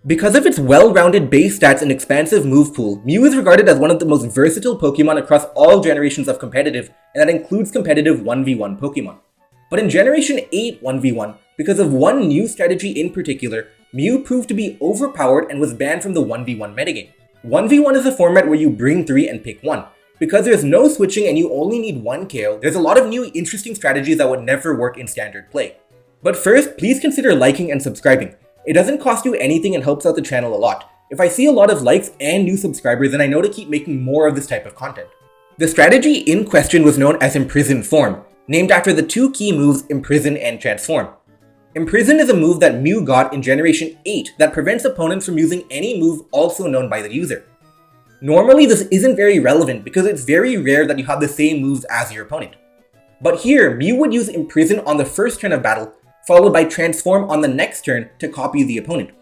Because of its well-rounded base stats and expansive move pool, Mew is regarded as one of the most versatile Pokemon across all generations of competitive, and that includes competitive 1v1 Pokemon. But in Generation 8 1v1, because of one new strategy in particular, Mew proved to be overpowered and was banned from the 1v1 metagame. 1v1 is a format where you bring 3 and pick 1. Because there's no switching and you only need 1 KO, there's a lot of new interesting strategies that would never work in standard play. But first, please consider liking and subscribing. It doesn't cost you anything and helps out the channel a lot. If I see a lot of likes and new subscribers, then I know to keep making more of this type of content. The strategy in question was known as Imprison Form, named after the two key moves Imprison and Transform. Imprison is a move that Mew got in Generation 8 that prevents opponents from using any move also known by the user. Normally this isn't very relevant because it's very rare that you have the same moves as your opponent. But here, Mew would use Imprison on the first turn of battle, followed by Transform on the next turn to copy the opponent.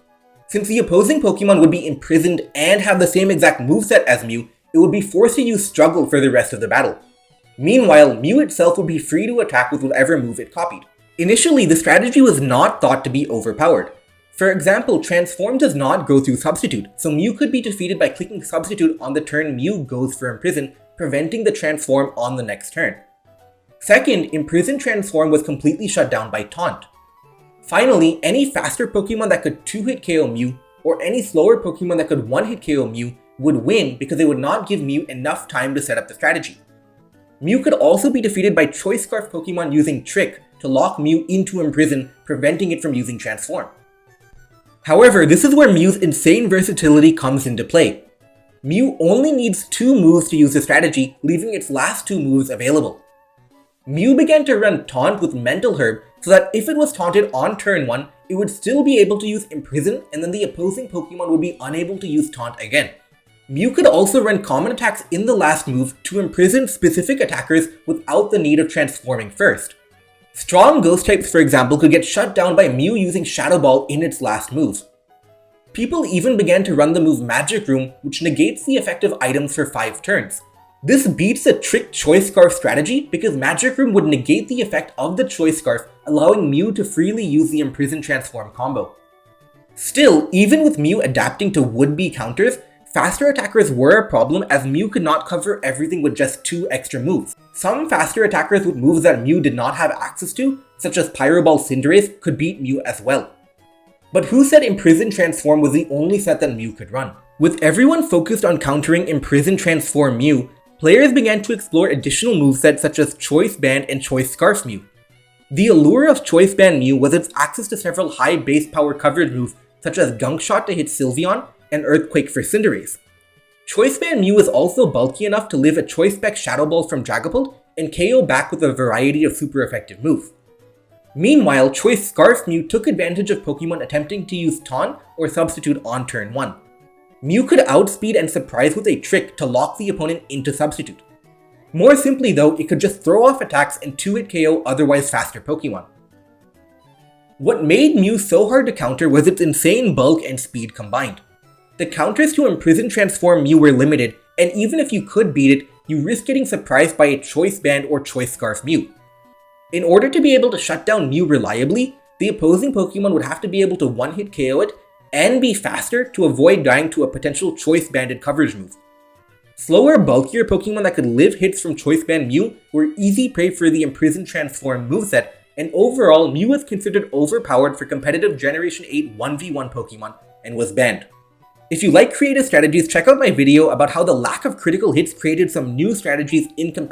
Since the opposing Pokemon would be imprisoned and have the same exact moveset as Mew, it would be forced to use Struggle for the rest of the battle. Meanwhile, Mew itself would be free to attack with whatever move it copied. Initially, the strategy was not thought to be overpowered. For example, Transform does not go through Substitute, so Mew could be defeated by clicking Substitute on the turn Mew goes for Imprison, preventing the Transform on the next turn. Second, Imprison Transform was completely shut down by Taunt. Finally, any faster Pokemon that could 2-hit KO Mew, or any slower Pokemon that could 1-hit KO Mew, would win because they would not give Mew enough time to set up the strategy. Mew could also be defeated by Choice Scarf Pokemon using Trick to lock Mew into Imprison, preventing it from using Transform. However, this is where Mew's insane versatility comes into play. Mew only needs 2 moves to use the strategy, leaving its last 2 moves available. Mew began to run Taunt with Mental Herb so that if it was taunted on turn 1, it would still be able to use Imprison and then the opposing Pokemon would be unable to use Taunt again. Mew could also run common attacks in the last move to imprison specific attackers without the need of transforming first. Strong ghost types, for example, could get shut down by Mew using Shadow Ball in its last move. People even began to run the move Magic Room, which negates the effect of items for 5 turns. This beats the Trick Choice Scarf strategy because Magic Room would negate the effect of the Choice Scarf, allowing Mew to freely use the Imprison Transform combo. Still, even with Mew adapting to would-be counters, faster attackers were a problem as Mew could not cover everything with just 2 extra moves. Some faster attackers with moves that Mew did not have access to, such as Pyro Ball Cinderace, could beat Mew as well. But who said Imprison Transform was the only set that Mew could run? With everyone focused on countering Imprison Transform Mew, players began to explore additional movesets such as Choice Band and Choice Scarf Mew. The allure of Choice Band Mew was its access to several high base power coverage moves such as Gunk Shot to hit Sylveon and Earthquake for Cinderace. Choice Band Mew is also bulky enough to live a Choice Spec Shadow Ball from Dragapult and KO back with a variety of super effective moves. Meanwhile, Choice Scarf Mew took advantage of Pokemon attempting to use Taunt or Substitute on turn 1. Mew could outspeed and surprise with a Trick to lock the opponent into Substitute. More simply though, it could just throw off attacks and 2-hit KO otherwise faster Pokemon. What made Mew so hard to counter was its insane bulk and speed combined. The counters to Imprison Transform Mew were limited, and even if you could beat it, you risk getting surprised by a Choice Band or Choice Scarf Mew. In order to be able to shut down Mew reliably, the opposing Pokemon would have to be able to 1-hit KO it and be faster to avoid dying to a potential Choice Banded coverage move. Slower, bulkier Pokemon that could live hits from Choice Band Mew were easy prey for the Imprison Transform moveset, and overall, Mew was considered overpowered for competitive Generation 8 1v1 Pokemon and was banned. If you like creative strategies, check out my video about how the lack of critical hits created some new strategies in